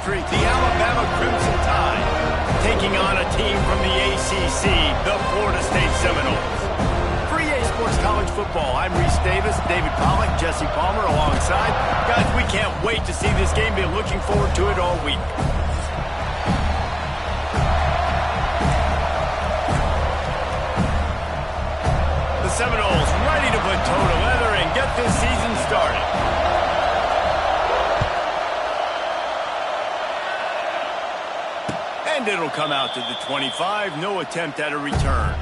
country, the Alabama Crimson Tide, taking on a team from the ACC, the Florida State Seminoles. For EA Sports College Football, I'm Reese Davis, David Pollack, Jesse Palmer alongside. Guys, we can't wait to see this game. Been looking forward to it all week. The Seminoles ready to put toe to leather and get this season started. And it'll come out to the 25. No attempt at a return.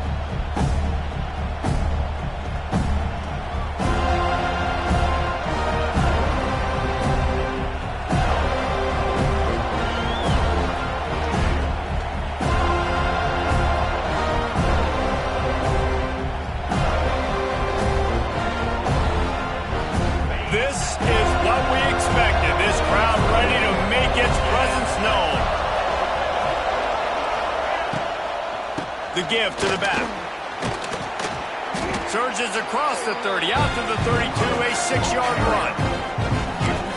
This is what we expected. This crowd ready to make its presence known. The give to the back. Surges across the 30, out to the 32, a 6-yard run.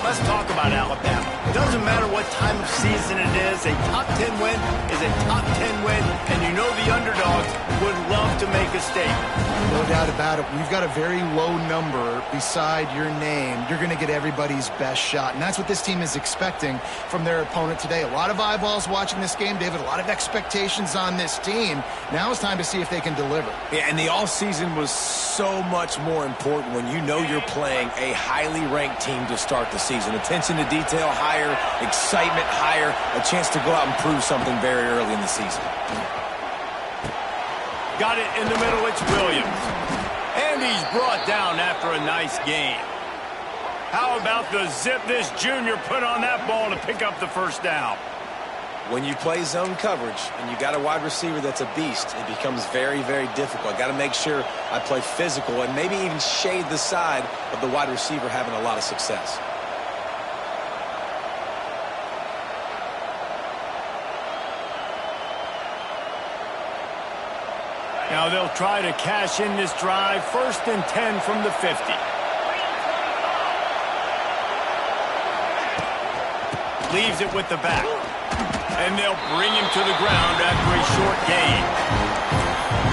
Let's talk about Alabama. Doesn't matter what time of season it is, a top 10 win is a top 10 win, and you know the underdogs would love to make a statement. No doubt about it. When you've got a very low number beside your name, you're going to get everybody's best shot. And that's what this team is expecting from their opponent today. A lot of eyeballs watching this game, David. A lot of expectations on this team. Now it's time to see if they can deliver. Yeah, and the offseason was so much more important when you know you're playing a highly ranked team to start the season. Attention to detail higher, excitement higher, a chance to go out and prove something very early in the season. Got it in the middle, it's Williams. And he's brought down after a nice game. How about the zip this junior put on that ball to pick up the first down? When you play zone coverage and you got a wide receiver that's a beast, it becomes very, very difficult. I got to make sure I play physical and maybe even shade the side of the wide receiver having a lot of success. Now they'll try to cash in this drive. 1st and 10 from the 50. Leaves it with the back. And they'll bring him to the ground after a short gain.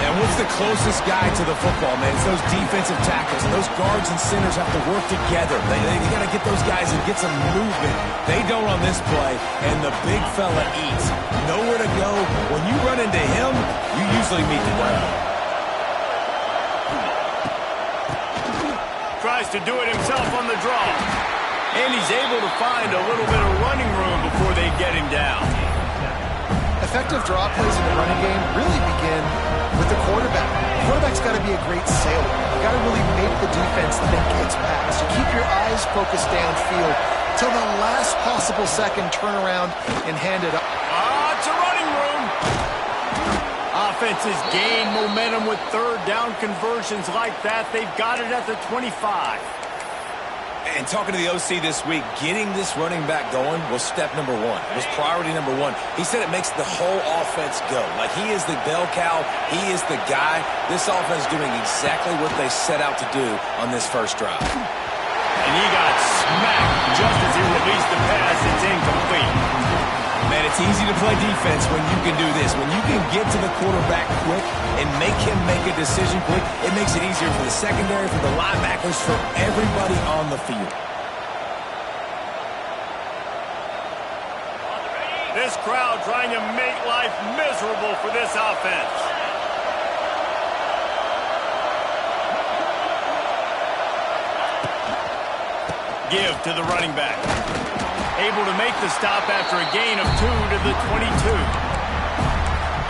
And what's the closest guy to the football, man? It's those defensive tackles. Those guards and centers have to work together. They got to get those guys and get some movement. They don't on this play, and the big fella eats. Nowhere to go. When you run into him, you usually meet the ground. Tries to do it himself on the draw. And he's able to find a little bit of running room before they get him down. Effective draw plays in the running game really begin with the quarterback. The quarterback's got to be a great sailor. You got to really make the defense think it's pass. You keep your eyes focused downfield till the last possible second, turn around and hand it up. It's a running room. Offenses gain momentum with 3rd down conversions like that. They've got it at the 25. And talking to the OC this week, getting this running back going was step number 1. It was priority number 1. He said it makes the whole offense go. Like he is the bell cow. He is the guy. This offense doing exactly what they set out to do on this first drive. And he got smacked just as he released the pass. It's incomplete. Man, it's easy to play defense when you can do this. When you can get to the quarterback quick and make him make a decision quick, it makes it easier for the secondary, for the linebackers, for everybody on the field. This crowd trying to make life miserable for this offense. Give to the running back. Able to make the stop after a gain of 2 to the 22.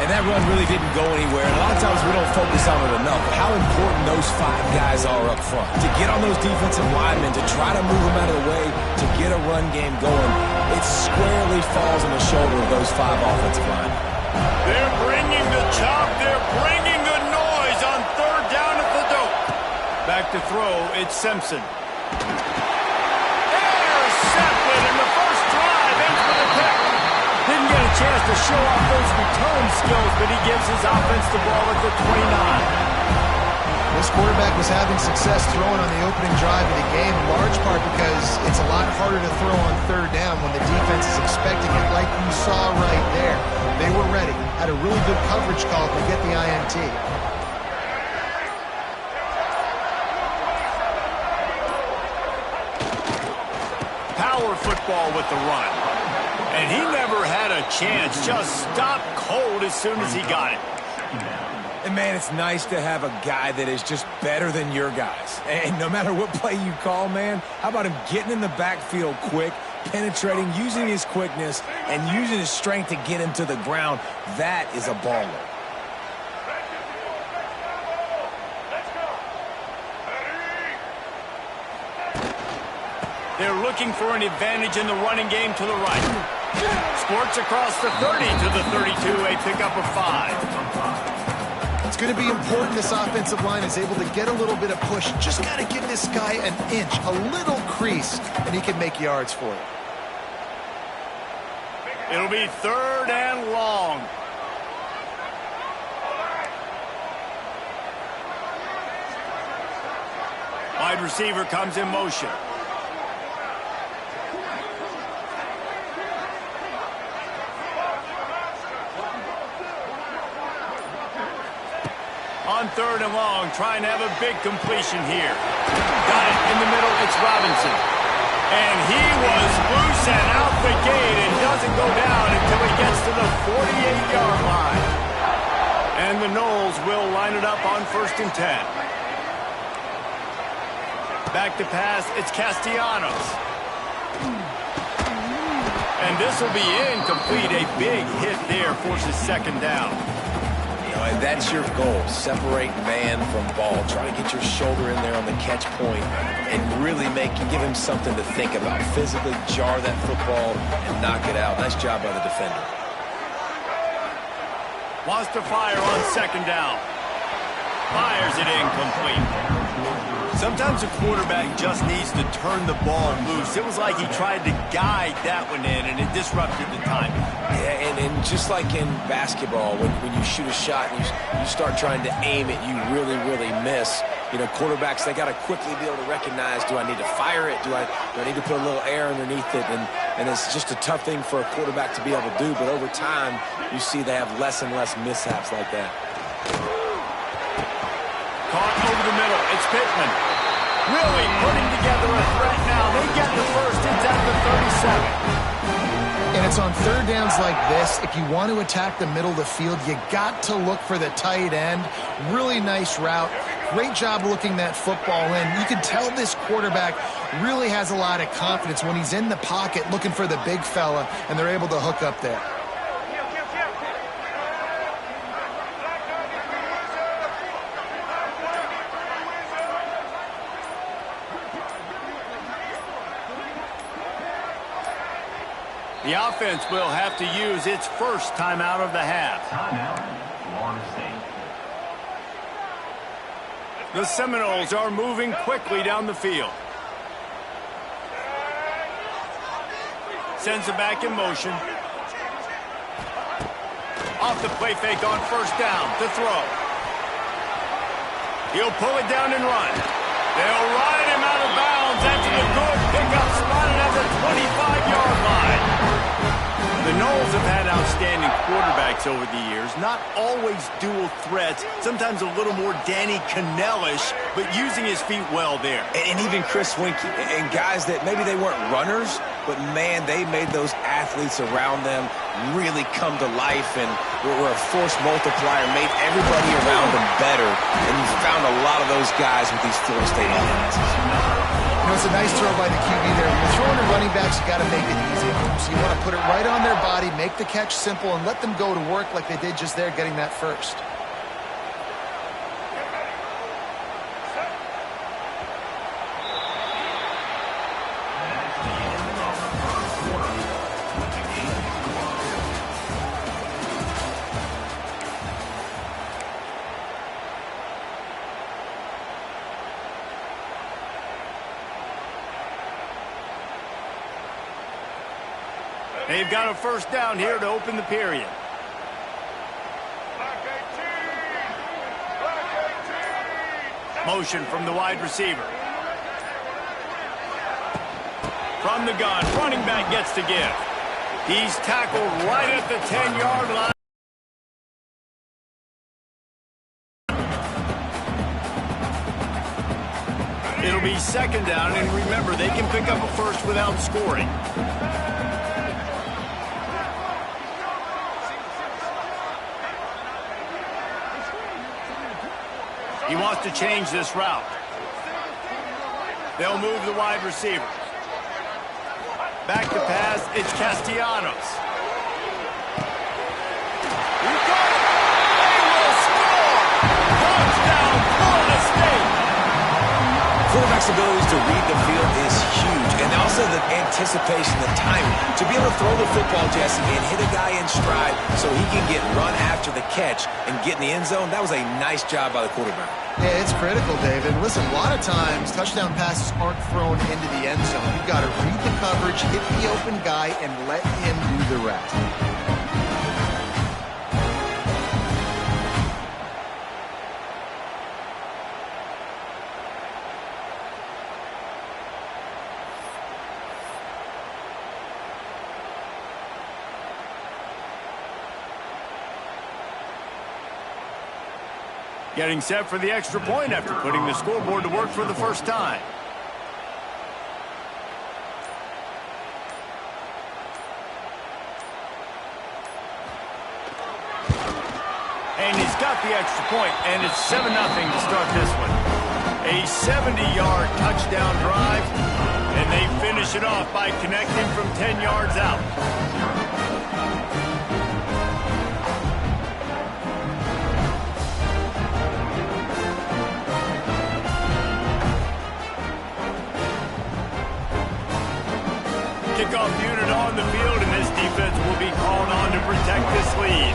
And that run really didn't go anywhere. And a lot of times we don't focus on it enough. But how important those 5 guys are up front. To get on those defensive linemen, to try to move them out of the way, to get a run game going, it squarely falls on the shoulder of those 5 offensive linemen. They're bringing the chop. They're bringing the noise on 3rd down at the dope. Back to throw, it's Simpson. And the first drive ends with a pick. Didn't get a chance to show off those return skills, but he gives his offense the ball at the 29. this quarterback was having success throwing on the opening drive of the game, in large part because it's a lot harder to throw on third down when the defense is expecting it, like you saw right there. They were ready, had a really good coverage call to get the INT. Power football with the run. And he never had a chance, just stopped cold as soon as he got it. And, man, it's nice to have a guy that is just better than your guys. And no matter what play you call, man, how about him getting in the backfield quick, penetrating, using his quickness, and using his strength to get him to the ground? That is a baller. They're looking for an advantage in the running game to the right. Squirts across the 30 to the 32, a pickup of 5. It's going to be important this offensive line is able to get a little bit of push. Just got to give this guy an inch, a little crease, and he can make yards for it. It'll be 3rd and long. Wide receiver comes in motion. On 3rd and long, trying to have a big completion here. Got it in the middle, it's Robinson. And he was loose and out the gate and doesn't go down until he gets to the 48-yard line. And the Noles will line it up on 1st and 10. Back to pass, it's Castellanos. And this will be incomplete. A big hit there forces 2nd down. And that's your goal. Separate man from ball. Try to get your shoulder in there on the catch point and really give him something to think about. Physically jar that football and knock it out. Nice job by the defender. Wants to fire on 2nd down. Fires it incomplete. Sometimes a quarterback just needs to turn the ball loose. It was like he tried to guide that one in, and it disrupted the timing. Yeah, and just like in basketball, when you shoot a shot and you start trying to aim it, you really, really miss. You know, quarterbacks, they got to quickly be able to recognize, do I need to fire it? Do I need to put a little air underneath it? And it's just a tough thing for a quarterback to be able to do. But over time, you see they have less and less mishaps like that. Caught over the middle. It's Pittman. Really putting together a threat now. They get the first. It's at the 37. And it's on 3rd downs like this. If you want to attack the middle of the field, you got to look for the tight end. Really nice route. Great job looking that football in. You can tell this quarterback really has a lot of confidence when he's in the pocket looking for the big fella, and they're able to hook up there. The offense will have to use its first timeout of the half. The Seminoles are moving quickly down the field. Sends it back in motion. Off the play fake on 1st down to throw. He'll pull it down and run. They'll ride him out of bounds. That's a good pickup, spotted at the 25-yard line. The Noles have had outstanding quarterbacks over the years, not always dual threats, sometimes a little more Danny Cannell-ish, but using his feet well there. And even Chris Winkie, and guys that maybe they weren't runners, but man, they made those athletes around them really come to life and were a force multiplier, made everybody around them better, and you found a lot of those guys with these Florida State offenses. You know, it's a nice throw by the QB there. When you're throwing to running backs, you got to make it easy. So you want to put it right on their body, make the catch simple, and let them go to work like they did just there, getting that first. They've got a 1st down here to open the period. Motion from the wide receiver. From the gun, running back gets to give. He's tackled right at the 10-yard line. It'll be second down, and remember, they can pick up a first without scoring. He wants to change this route. They'll move the wide receiver. Back to pass, it's Castellanos. He got it! They will score! Touchdown, Florida State! Quarterback's abilities to read the field is huge, and also the anticipation, the timing. To be able to throw the football, Jesse, and hit a guy in stride so he can get run after the catch and get in the end zone, that was a nice job by the quarterback. Yeah, it's critical, David. Listen, a lot of times touchdown passes aren't thrown into the end zone. You've got to read the coverage, hit the open guy, and let him do the rest. Getting set for the extra point after putting the scoreboard to work for the first time. And he's got the extra point, and it's 7-0 to start this one. A 70-yard touchdown drive, and they finish it off by connecting from 10 yards out. Kickoff unit on the field, and this defense will be called on to protect this lead.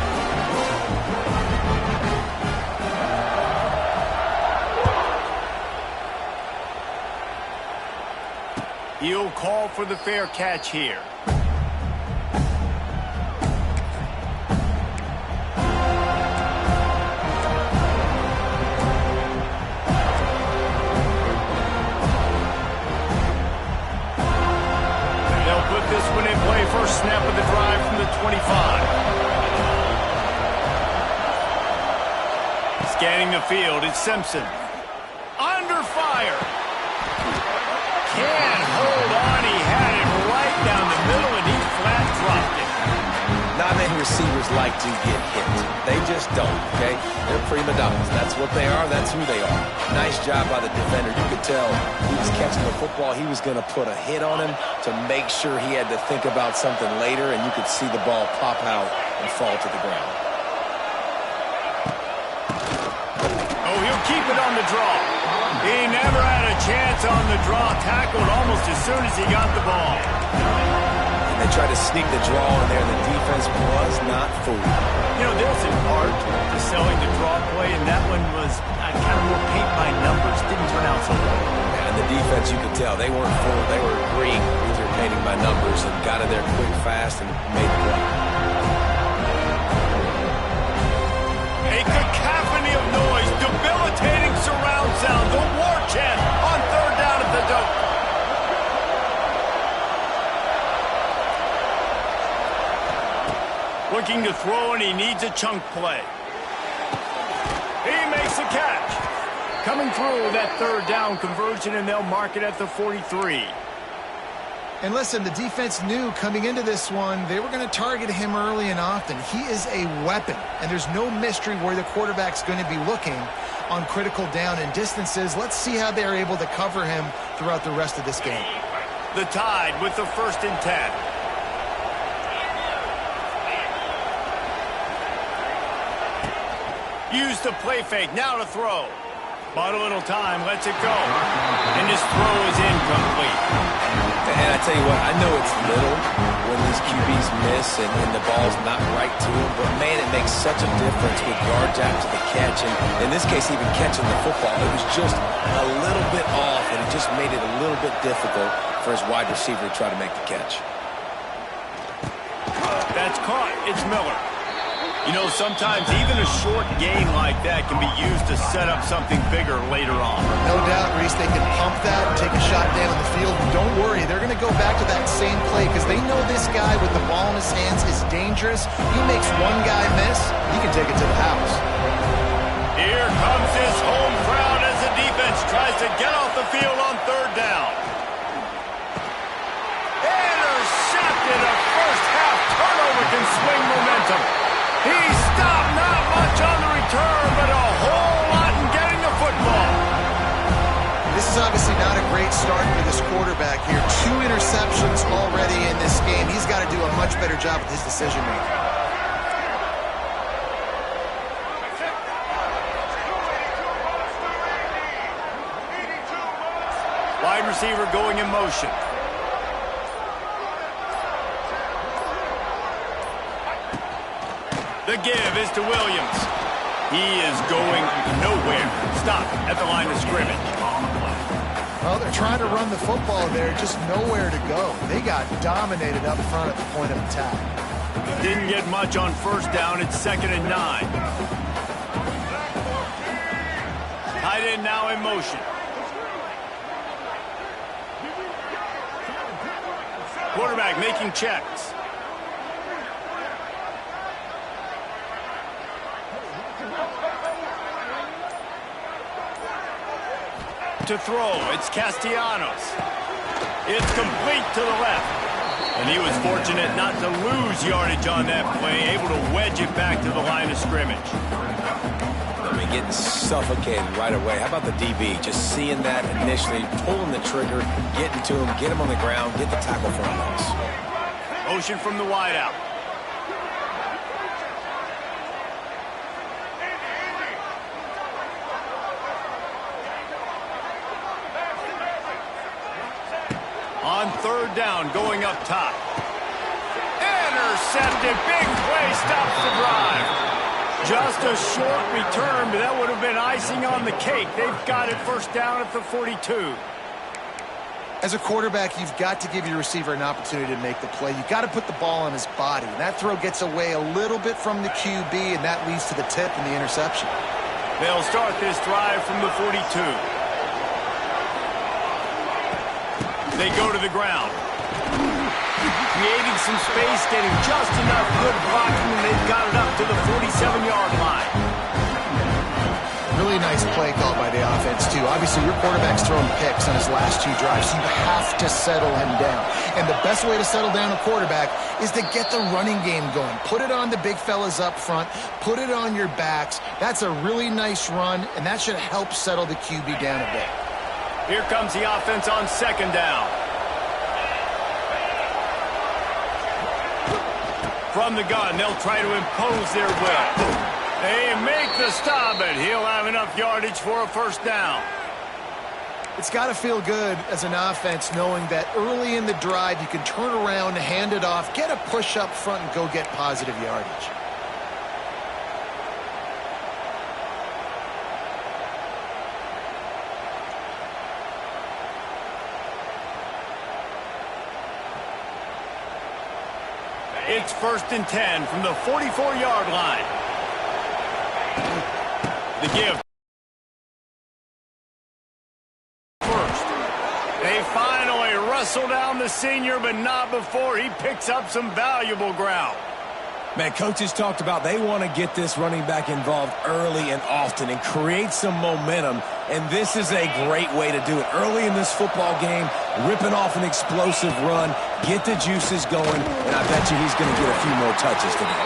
He'll call for the fair catch here. This one in play, first snap of the drive from the 25. Scanning the field, it's Simpson. Under fire. Can't hold on, he had it right down the middle, and he flat dropped it. Not many receivers like to get hit. They just don't, okay? They're prima donnas. That's what they are. That's who they are. Nice job by the defender. You could tell he was catching the football. He was going to put a hit on him to make sure he had to think about something later, and you could see the ball pop out and fall to the ground. Oh, he'll keep it on the draw. He never had a chance on the draw. Tackled almost as soon as he got the ball. They tried to sneak the draw in there, and the defense was not fooled. You know, there's an art to selling the draw play, and that one was kind of more paint by numbers. Didn't turn out so well. And the defense, you could tell, they weren't fooled. They were agreeing with their painting by numbers and got in there quick, fast, and made the play. A cacophony of noise, debilitating surround sound, the war chant on third down at the dope. Looking to throw, and he needs a chunk play. He makes a catch. Coming through that third down conversion, and they'll mark it at the 43. And listen, the defense knew coming into this one, they were going to target him early and often. He is a weapon, and there's no mystery where the quarterback's going to be looking on critical down and distances. Let's see how they're able to cover him throughout the rest of this game. The Tide with the 1st and 10. Use the play fake, now to throw. Bought a little time, lets it go. And his throw is incomplete. And I tell you what, I know it's little when these QBs miss and the ball's not right to them, but man, it makes such a difference with yards after the catch. And in this case, even catching the football, it was just a little bit off, and it just made it a little bit difficult for his wide receiver to try to make the catch. That's caught. It's Miller. You know, sometimes even a short game like that can be used to set up something bigger later on. No doubt, Reese, they can pump that and take a shot down the field. And don't worry, they're going to go back to that same play because they know this guy with the ball in his hands is dangerous. He makes one guy miss, he can take it to the house. Here comes his home crowd as the defense tries to get off the field on third down. Intercepted. A first half turnover can swing momentum. He stopped, not much on the return, but a whole lot in getting the football. This is obviously not a great start for this quarterback here. 2 interceptions already in this game. He's got to do a much better job with his decision-making. Wide receiver going in motion. The give is to Williams. He is going nowhere. Stop at the line of scrimmage. Well, they're trying to run the football there, just nowhere to go. They got dominated up front at the point of attack. Didn't get much on first down. It's 2nd and 9. Tight end now in motion. Quarterback making checks. To throw, it's Castellanos. It's complete to the left. And he was fortunate not to lose yardage on that play, able to wedge it back to the line of scrimmage. I mean, getting suffocated right away. How about the DB? Just seeing that initially, pulling the trigger, getting to him, get him on the ground, get the tackle for a loss. Motion from the wideout. On third down, going up top. Intercepted, big play, stops the drive. Just a short return, but that would have been icing on the cake. They've got it first down at the 42. As a quarterback, you've got to give your receiver an opportunity to make the play. You've got to put the ball on his body. And that throw gets away a little bit from the QB, and that leads to the tip and the interception. They'll start this drive from the 42. They go to the ground. Creating some space, getting just enough good blocking, and they've got it up to the 47-yard line. Really nice play call by the offense, too. Obviously, your quarterback's throwing picks on his last 2 drives, so you have to settle him down. And the best way to settle down a quarterback is to get the running game going. Put it on the big fellas up front. Put it on your backs. That's a really nice run, and that should help settle the QB down a bit. Here comes the offense on 2nd down. From the gun, they'll try to impose their will. They make the stop, but he'll have enough yardage for a first down. It's got to feel good as an offense knowing that early in the drive you can turn around, hand it off, get a push up front, and go get positive yardage. It's 1st and 10 from the 44-yard line. The give. First. They finally wrestle down the senior, but not before he picks up some valuable ground. Man, coaches talked about they want to get this running back involved early and often and create some momentum, and this is a great way to do it. Early in this football game, ripping off an explosive run, get the juices going, and I bet you he's going to get a few more touches today.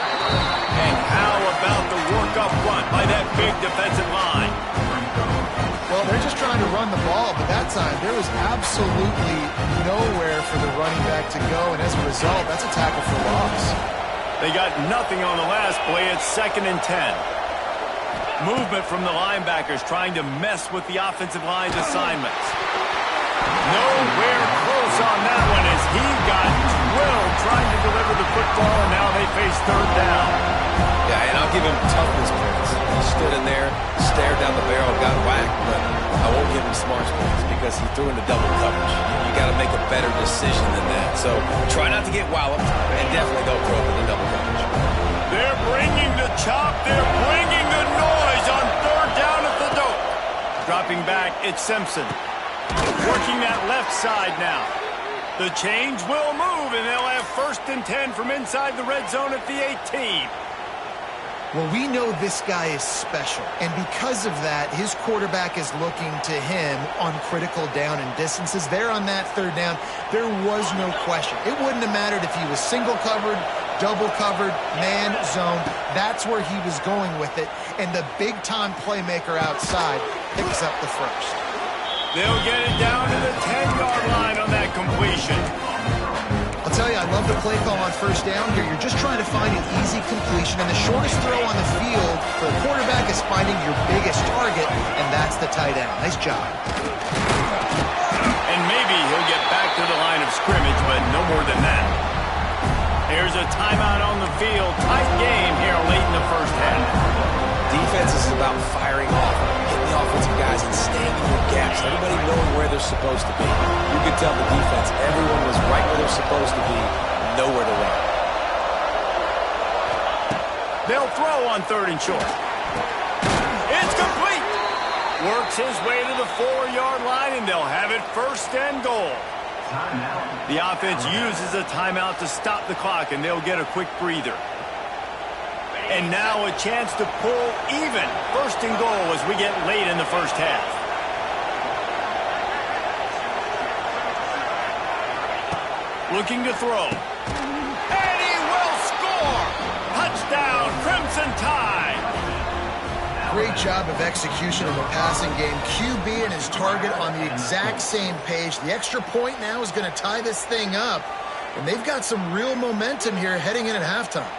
And how about the work up front by that big defensive line? Well, they're just trying to run the ball, but that time there was absolutely nowhere for the running back to go, and as a result, that's a tackle for loss. They got nothing on the last play. It's 2nd and 10. Movement from the linebackers trying to mess with the offensive line's assignments. Nowhere close on that one as he got drilled trying to deliver the football, and now they face 3rd down. Yeah, and I'll give him toughness points. He stood in there, stared down the barrel, got whacked, but I won't give him smarts points because he threw into double coverage. You got to make a better decision than that. So try not to get walloped, and definitely don't throw up into double coverage. They're bringing the chop. They're bringing the noise on third down at the dope. Dropping back, it's Simpson. Working that left side now. The change will move, and they'll have 1st and 10 from inside the red zone at the 18. Well, we know this guy is special, and because of that, his quarterback is looking to him on critical down and distances. There on that third down, there was no question. It wouldn't have mattered if he was single covered, double covered, man, zone. That's where he was going with it, and the big-time playmaker outside picks up the first. They'll get it down to the 10-yard line on that completion. I'll tell you, I love the play call on first down here. You're just trying to find an easy completion, and the shortest throw on the field for the quarterback is finding your biggest target, and that's the tight end. Nice job. And maybe he'll get back to the line of scrimmage, but no more than that. Here's a timeout on the field. Tight game here late in the first half. Defense is about firing off, hitting the offensive guys and staying in your gaps. Everybody knowing where they're supposed to be. You can tell the defense, everyone was right where they're supposed to be, nowhere to run. They'll throw on 3rd and short. It's complete. Works his way to the 4-yard line, and they'll have it 1st and goal. The offense uses a timeout to stop the clock, and they'll get a quick breather. And now a chance to pull even 1st and goal as we get late in the first half. Looking to throw. And he will score! Touchdown, Crimson Tide! Great job of execution in the passing game. QB and his target on the exact same page. The extra point now is going to tie this thing up. And they've got some real momentum here heading in at halftime.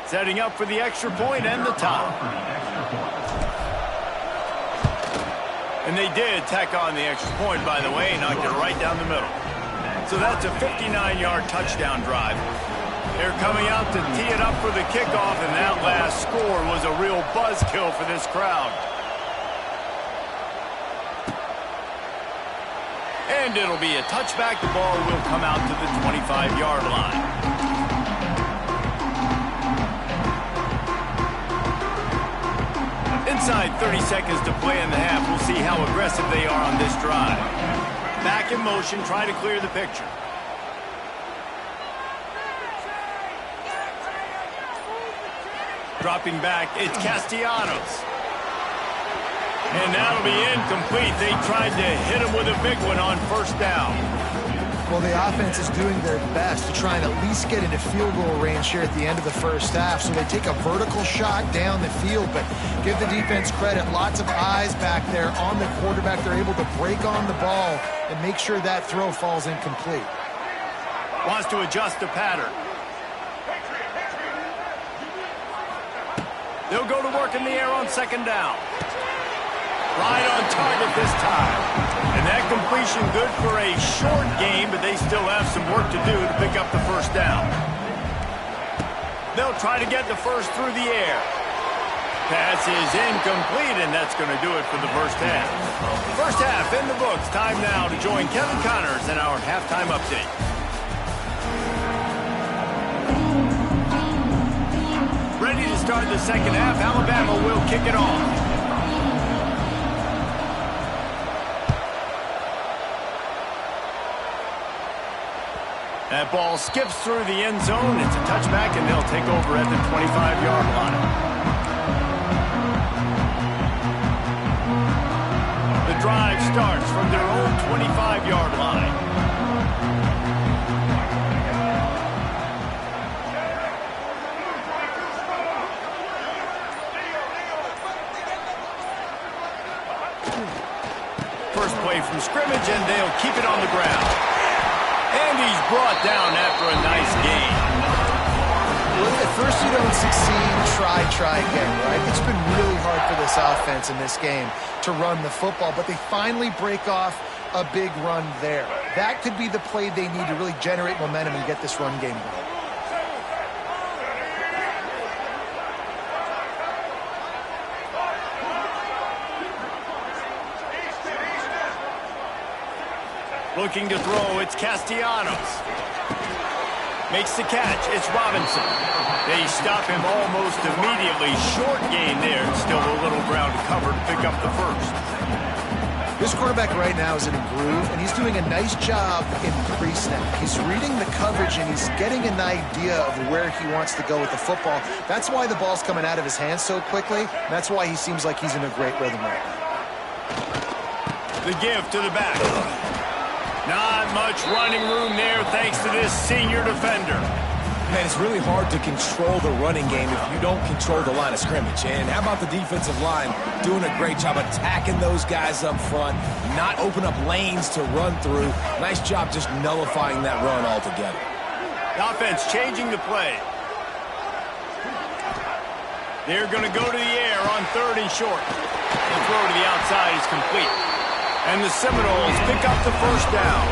Setting up for the extra point and the tie. And they did tack on the extra point, by the way, knocked it right down the middle. So that's a 59-yard touchdown drive. They're coming out to tee it up for the kickoff, and that last score was a real buzzkill for this crowd. And it'll be a touchback. The ball will come out to the 25-yard line. Inside 30 seconds to play in the half. We'll see how aggressive they are on this drive. Back in motion, try to clear the picture. Dropping back, it's Castellanos. And that'll be incomplete. They tried to hit him with a big one on 1st down. Well, the offense is doing their best to try and at least get into field goal range here at the end of the first half. So they take a vertical shot down the field, but give the defense credit. Lots of eyes back there on the quarterback. They're able to break on the ball and make sure that throw falls incomplete. Wants to adjust the pattern. They'll go to work in the air on 2nd down. Right on target this time. And that completion good for a short game, but they still have some work to do to pick up the 1st down. They'll try to get the first through the air. Pass is incomplete, and that's going to do it for the first half. First half in the books. Time now to join Kevin Connors in our halftime update. Ready to start the second half. Alabama will kick it off. That ball skips through the end zone. It's a touchback, and they'll take over at the 25-yard line. The drive starts from their own 25-yard line. First play from scrimmage, and they'll keep it on the ground. And he's brought down after a nice gain. Well, at first you don't succeed, try again, right? It's been really hard for this offense in this game to run the football, but they finally break off a big run there. That could be the play they need to really generate momentum and get this run game going. Looking to throw, it's Castellanos. Makes the catch, it's Robinson. They stop him almost immediately. Short gain there, still a little ground to cover to pick up the first. This quarterback right now is in a groove, and he's doing a nice job in pre-snap. He's reading the coverage, and he's getting an idea of where he wants to go with the football. That's why the ball's coming out of his hands so quickly. That's why he seems like he's in a great rhythm right now. The give to the back. Not much running room there thanks to this senior defender. Man, it's really hard to control the running game if you don't control the line of scrimmage. And how about the defensive line doing a great job attacking those guys up front, not open up lanes to run through. Nice job just nullifying that run altogether. The offense changing the play. They're going to go to the air on 3rd and short. The throw to the outside is complete. And the Seminoles pick up the first down.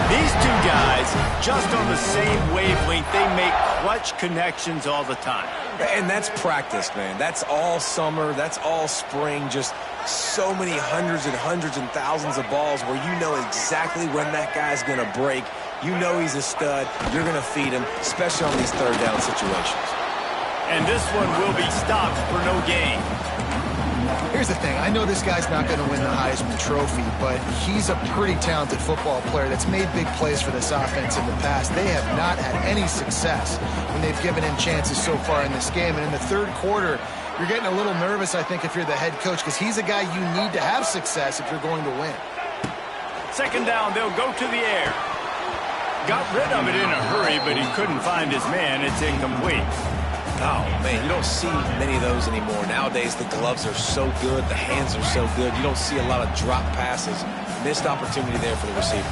These two guys, just on the same wavelength, they make clutch connections all the time. And that's practice, man. That's all summer. That's all spring. Just so many hundreds and thousands of balls where you know exactly when that guy's going to break. You know he's a stud. You're going to feed him, especially on these 3rd down situations. And this one will be stopped for no gain. Here's the thing. I know this guy's not going to win the Heisman Trophy, but he's a pretty talented football player that's made big plays for this offense in the past. They have not had any success when they've given him chances so far in this game. And in the 3rd quarter, you're getting a little nervous, I think, if you're the head coach, because he's a guy you need to have success if you're going to win. 2nd down, they'll go to the air. Got rid of it in a hurry, but he couldn't find his man. It's incomplete. Oh, man, you don't see many of those anymore. Nowadays, the gloves are so good, the hands are so good. You don't see a lot of drop passes. Missed opportunity there for the receiver.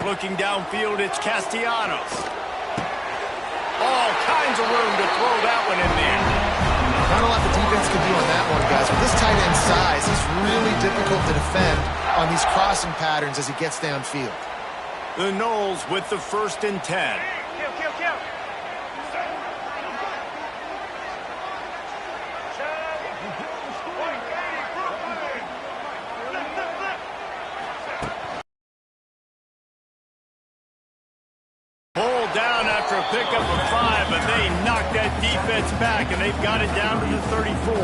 Looking downfield, it's Castellanos. All kinds of room to throw that one in there. Not a lot the defense can do on that one, guys. With this tight end size, it's really difficult to defend on these crossing patterns as he gets downfield. The Noles with the 1st and 10. Down after a pickup of 5, but they knocked that defense back, and they've got it down to the 34.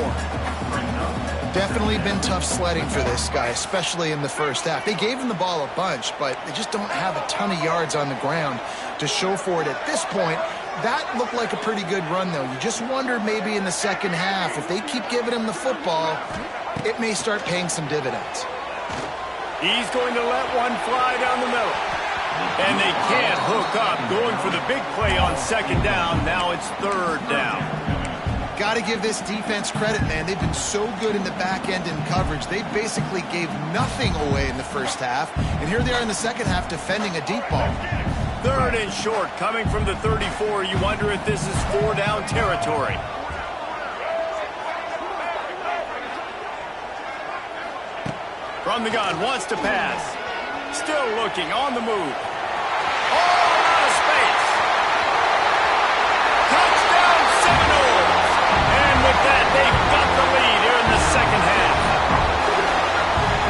Definitely been tough sledding for this guy, especially in the first half. They gave him the ball a bunch, but they just don't have a ton of yards on the ground to show for it at this point. That looked like a pretty good run, though. You just wonder maybe in the second half, if they keep giving him the football, it may start paying some dividends. He's going to let one fly down the middle. And they can't hook up. Going for the big play on 2nd down. Now it's 3rd down. Got to give this defense credit, man. They've been so good in the back end in coverage. They basically gave nothing away in the first half. And here they are in the second half defending a deep ball. 3rd and short coming from the 34. You wonder if this is 4 down territory. From the gun, wants to pass. Still looking, on the move. All out of space. Touchdown Seminoles. And with that, they've got the lead here in the second half.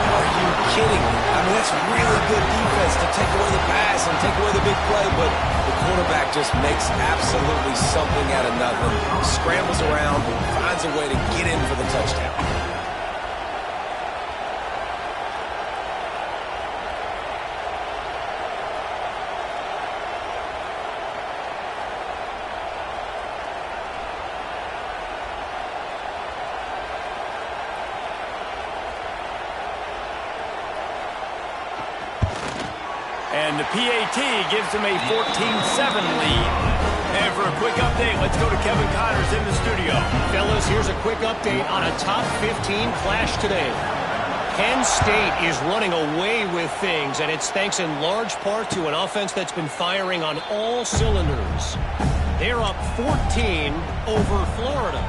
Are you kidding me? I mean, that's really good defense to take away the pass and take away the big play, but the quarterback just makes absolutely something out of nothing. Scrambles around, finds a way to get in for the touchdown. And the PAT gives them a 14-7 lead. And for a quick update, let's go to Kevin Connors in the studio. Fellas, here's a quick update on a top 15 clash today. Penn State is running away with things, and it's thanks in large part to an offense that's been firing on all cylinders. They're up 14 over Florida.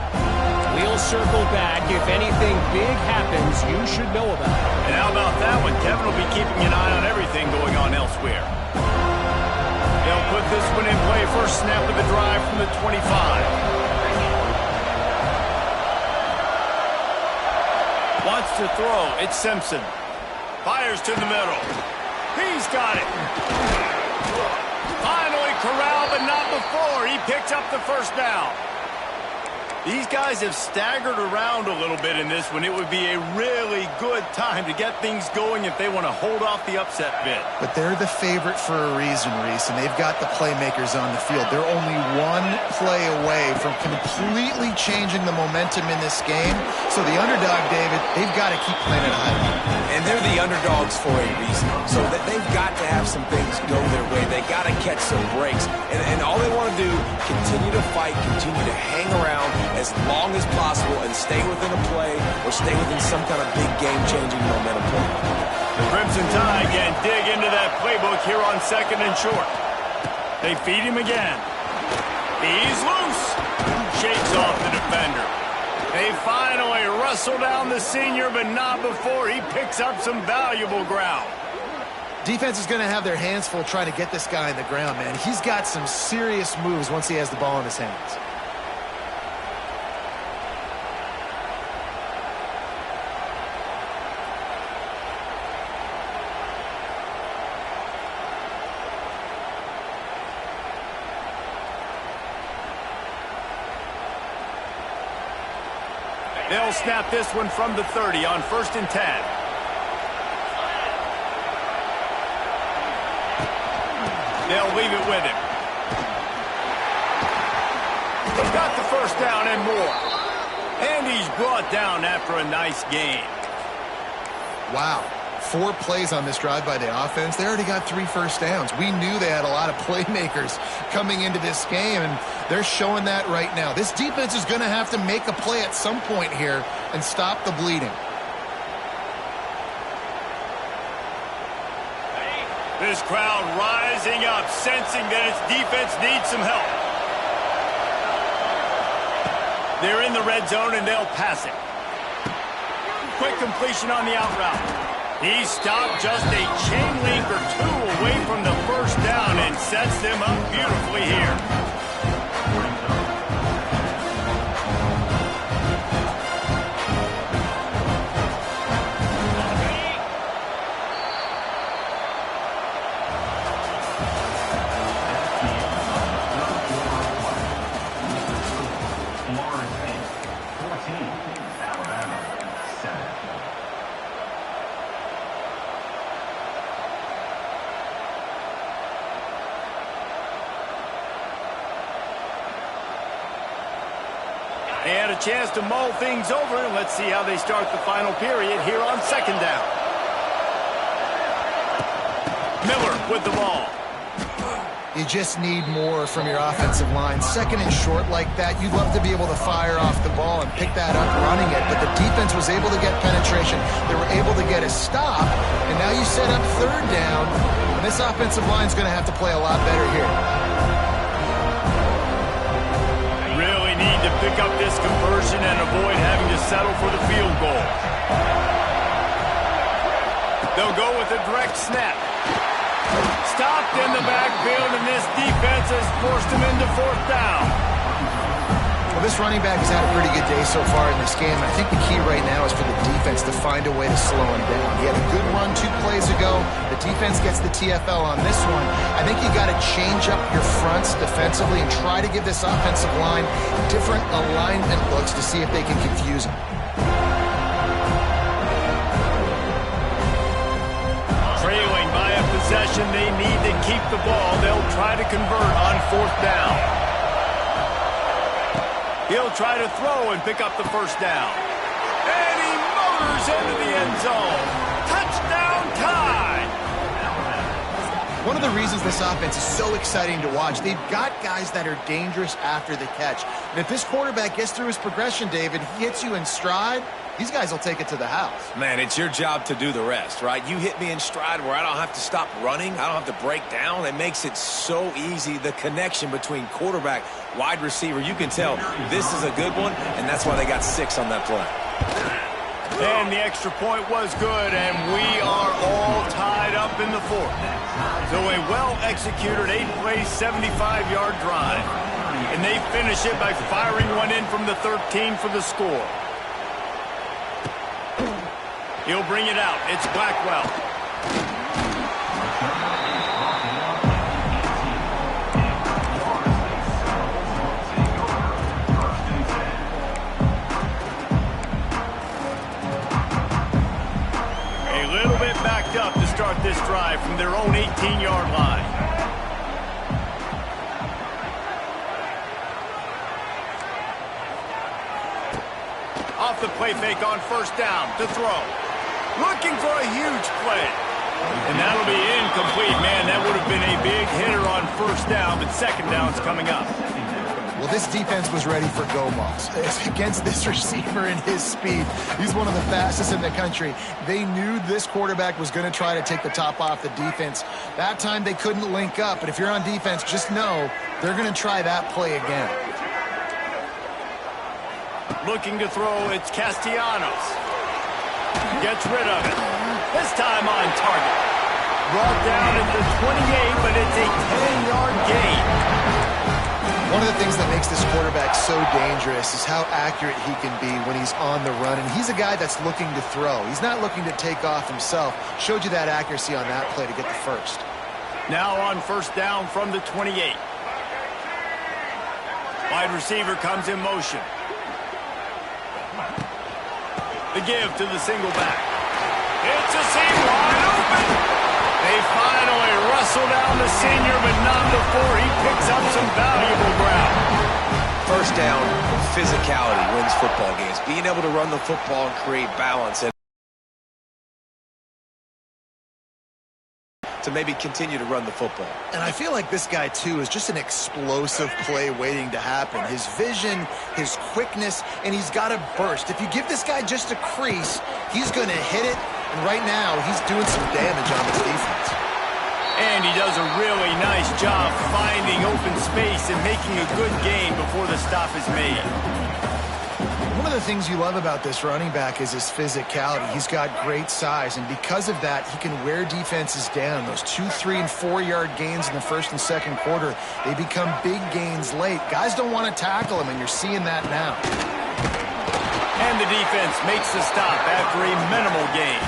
We'll circle back. If anything big happens, you should know about it. And how about that one? Kevin will be keeping an eye on everything going on elsewhere. They'll put this one in play. First snap of the drive from the 25. Wants to throw. It's Simpson. Fires to the middle. He's got it. Finally corralled, but not before. He picks up the first down. These guys have staggered around a little bit in this one. It would be a really good time to get things going if they want to hold off the upset bid. But they're the favorite for a reason, Reese, and they've got the playmakers on the field. They're only one play away from completely changing the momentum in this game. So the underdog, David, they've got to keep playing at a high level. And they're the underdogs for a reason. So that they've got to have some things go their way. They got to catch some breaks. And all they want to do, continue to fight, continue to hang around as long as possible and stay within a play or stay within some kind of big game-changing momentum play. The Crimson Tide again dig into that playbook here on 2nd and short. They feed him again. He's loose. Shakes off the defender. They finally wrestle down the senior, but not before he picks up some valuable ground. Defense is going to have their hands full trying to get this guy on the ground, man. He's got some serious moves once he has the ball in his hands. They'll snap this one from the 30 on 1st and 10. They'll leave it with him. He got the first down and more. And he's brought down after a nice gain. Wow. 4 plays on this drive by the offense. They already got 3 first downs. We knew they had a lot of playmakers coming into this game, and they're showing that right now. This defense is going to have to make a play at some point here and stop the bleeding. This crowd rising up, sensing that its defense needs some help. They're in the red zone, and they'll pass it. Quick completion on the out route. He stopped just a chain link or 2 away from the first down and sets them up beautifully here. They had a chance to mull things over. Let's see how they start the final period here on 2nd down. Miller with the ball. You just need more from your offensive line. 2nd and short like that, you'd love to be able to fire off the ball and pick that up running it, but the defense was able to get penetration. They were able to get a stop, and now you set up 3rd down, and this offensive line is going to have to play a lot better here. Really need to pick up this conversion and avoid having to settle for the field goal. They'll go with a direct snap. Stopped in the backfield, and this defense has forced him into 4th down. Well, this running back has had a pretty good day so far in this game. I think the key right now is for the defense to find a way to slow him down. He had a good run 2 plays ago. The defense gets the TFL on this one. I think you got to change up your fronts defensively and try to give this offensive line different alignment looks to see if they can confuse him. Trailing by a possession, they need to keep the ball. They'll try to convert on 4th down. He'll try to throw and pick up the first down. And he motors into the end zone. Touchdown Tide! One of the reasons this offense is so exciting to watch, they've got guys that are dangerous after the catch. And if this quarterback gets through his progression, David, he hits you in stride, these guys will take it to the house. Man, it's your job to do the rest, right? You hit me in stride where I don't have to stop running. I don't have to break down. It makes it so easy. The connection between quarterback, wide receiver, you can tell this is a good one, and that's why they got 6 on that play. And the extra point was good, and we are all tied up in the 4th. So a well-executed 8-play, 75-yard drive. And they finish it by firing one in from the 13 for the score. He'll bring it out. It's Blackwell. A little bit backed up to start this drive from their own 18-yard line. Off the play fake on first down to throw. Looking for a huge play. And that'll be incomplete. Man, that would have been a big hitter on first down, but second down's coming up. Well, this defense was ready for go balls. Against this receiver and his speed, he's one of the fastest in the country. They knew this quarterback was going to try to take the top off the defense. That time they couldn't link up, but if you're on defense, just know they're going to try that play again. Looking to throw, it's Castellanos. Gets rid of it. This time on target. Brought down at the 28, but it's a 10-yard gain. One of the things that makes this quarterback so dangerous is how accurate he can be when he's on the run. And he's a guy that's looking to throw. He's not looking to take off himself. Showed you that accuracy on that play to get the first. Now on first down from the 28. Wide receiver comes in motion. The give to the single back. It's a seam wide open. They finally wrestle down the senior, but not before he picks up some valuable ground. First down, physicality wins football games. Being able to run the football and create balance and to maybe continue to run the football. And I feel like this guy, too, is just an explosive play waiting to happen. His vision, his quickness, and he's got a burst. If you give this guy just a crease, he's going to hit it. And right now, he's doing some damage on this defense. And he does a really nice job finding open space and making a good gain before the stop is made. One of the things you love about this running back is his physicality. He's got great size, and because of that, he can wear defenses down. Those 2, 3, and 4-yard gains in the first and second quarter, they become big gains late. Guys don't want to tackle him, and you're seeing that now. And the defense makes the stop after a minimal gain.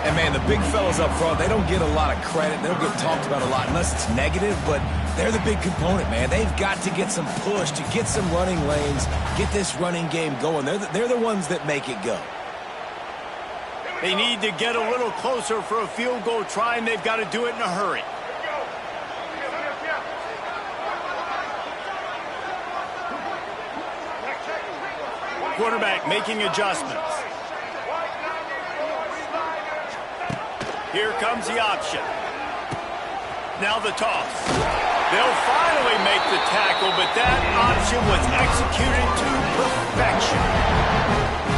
And, man, the big fellas up front, they don't get a lot of credit. They don't get talked about a lot unless it's negative, but they're the big component, man. They've got to get some push, to get some running lanes, get this running game going. They're the ones that make it go. They need to get a little closer for a field goal try, and they've got to do it in a hurry. Quarterback making adjustments. Here comes the option. Now the toss. They'll finally make the tackle, but that option was executed to perfection.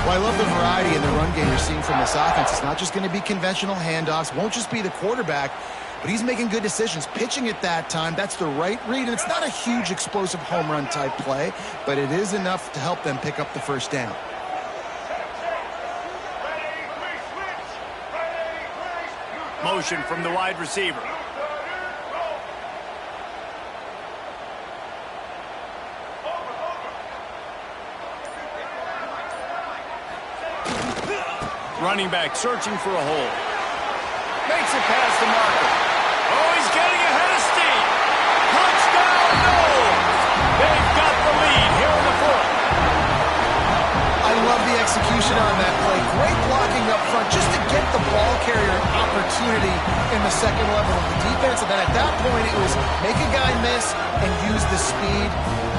Well, I love the variety in the run game you're seeing from this offense. It's not just going to be conventional handoffs. Won't just be the quarterback, but he's making good decisions. Pitching at that time, that's the right read, and it's not a huge explosive home run type play, but it is enough to help them pick up the first down. Motion from the wide receiver. Running back searching for a hole. Makes it past the marker. Oh, he's getting ahead of steam. Touchdown, no! They've got the lead here in the 4th. I love the execution on that play. Great blocking up front just to get the ball carrier an opportunity in the second level of the defense. And then at that point, it was make a guy miss and use the speed.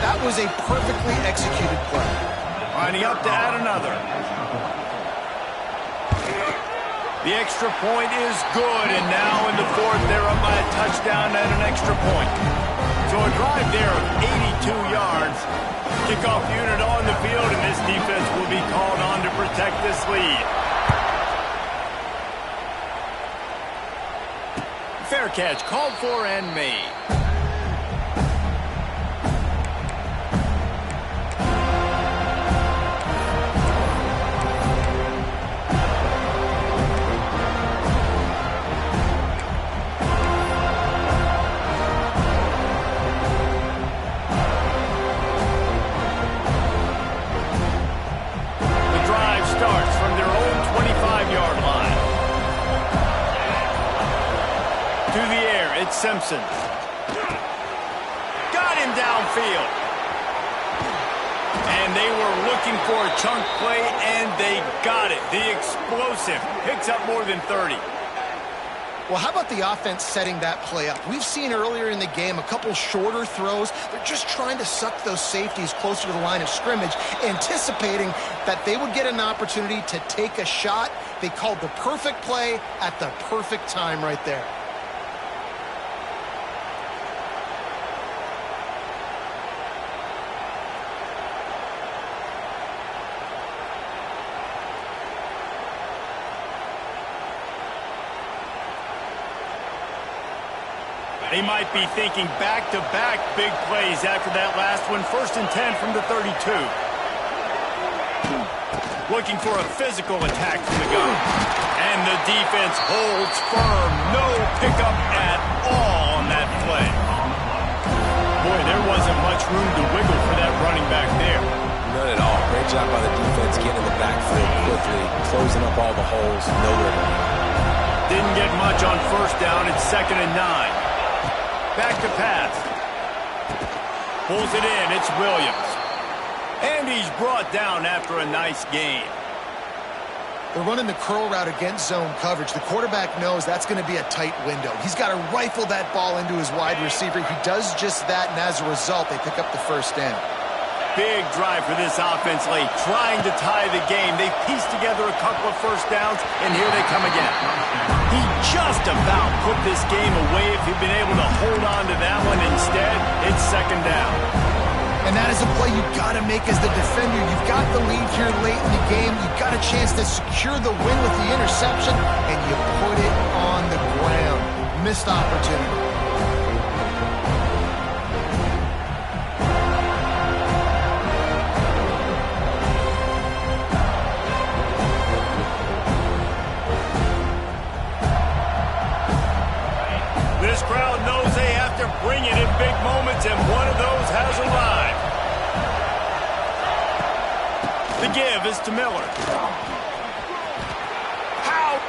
That was a perfectly executed play. Lining up to add another. The extra point is good, and now in the fourth, they're up by a touchdown and an extra point. So a drive there of 82 yards. Kickoff unit on the field, and this defense will be called on to protect this lead. Fair catch, called for and made. Starts from their own 25-yard line. To the air, it's Simpson. Got him downfield. And they were looking for a chunk play, and they got it. The explosive picks up more than 30. Well, how about the offense setting that play up? We've seen earlier in the game a couple shorter throws. They're just trying to suck those safeties closer to the line of scrimmage, anticipating that they would get an opportunity to take a shot. They called the perfect play at the perfect time right there. They might be thinking back-to-back big plays after that last one. 1st and 10 from the 32. Looking for a physical attack from the gun. And the defense holds firm. No pickup at all on that play. Boy, there wasn't much room to wiggle for that running back there. None at all. Great job by the defense getting in the backfield quickly, closing up all the holes. Nowhere to go. Didn't get much on 1st down. It's 2nd and 9. Back to pass. Pulls it in. It's Williams. And he's brought down after a nice gain. They're running the curl route against zone coverage. The quarterback knows that's going to be a tight window. He's got to rifle that ball into his wide receiver. He does just that, and as a result, they pick up the 1st down. Big drive for this offense late, trying to tie the game. They pieced together a couple of 1st downs, and here they come again. He just about put this game away if he'd been able to hold on to that one. Instead, it's 2nd down. And that is a play you've got to make as the defender. You've got the lead here late in the game. You've got a chance to secure the win with the interception, and you put it on the ground. Missed opportunity. This crowd knows they have to bring it in big moments, and one of those has arrived. The give is to Miller. How?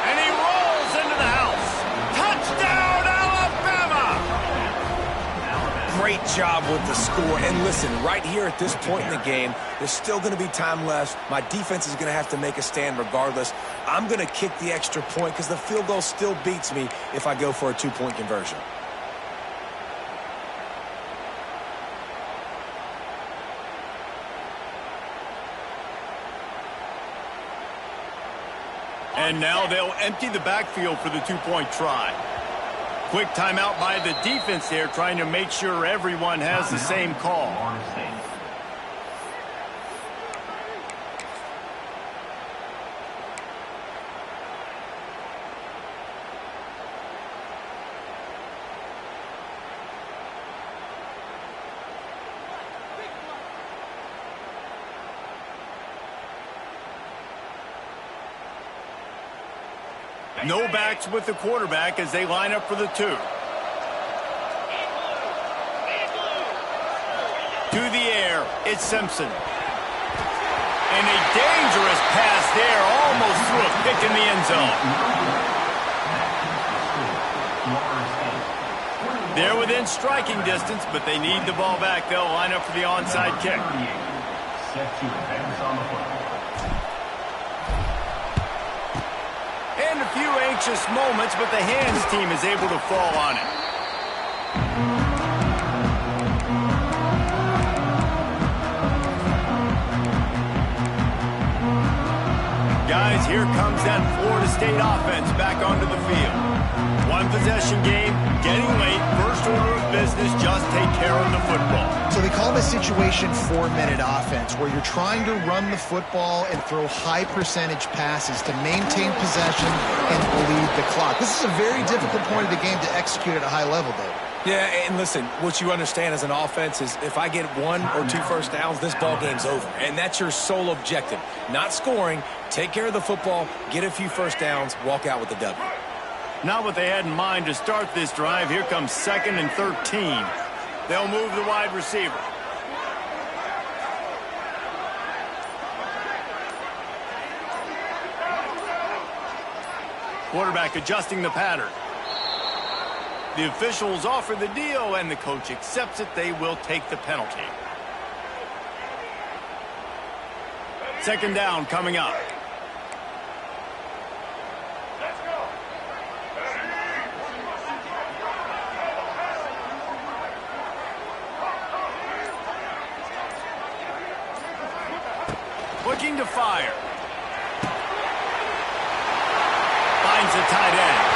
And he rolls into the house. Touchdown, Alabama! Great job with the score. And listen, right here at this point in the game, there's still going to be time left. My defense is going to have to make a stand regardless. I'm going to kick the extra point because the field goal still beats me if I go for a 2-point conversion. And now they'll empty the backfield for the 2-point try. Quick timeout by the defense there, trying to make sure everyone has the same call. No backs with the quarterback as they line up for the 2. To the air, it's Simpson. And a dangerous pass there, almost threw a pick in the end zone. They're within striking distance, but they need the ball back. They'll line up for the onside kick. And a few anxious moments, but the hands team is able to fall on it. Guys, here comes that Florida State offense back onto the field. One possession game, getting late, first order of business, just take care of the football. So they call it a situation 4-minute offense where you're trying to run the football and throw high percentage passes to maintain possession and bleed the clock. This is a very difficult point of the game to execute at a high level, though. Yeah, and listen, what you understand as an offense is if I get 1 or 2 first downs, this ball game's over. And that's your sole objective. Not scoring, take care of the football, get a few first downs, walk out with the W. Not what they had in mind to start this drive. Here comes 2nd and 13. They'll move the wide receiver. Quarterback adjusting the pattern. The officials offer the deal, and the coach accepts it. They will take the penalty. 2nd down coming up. Looking to fire. Finds the tight end.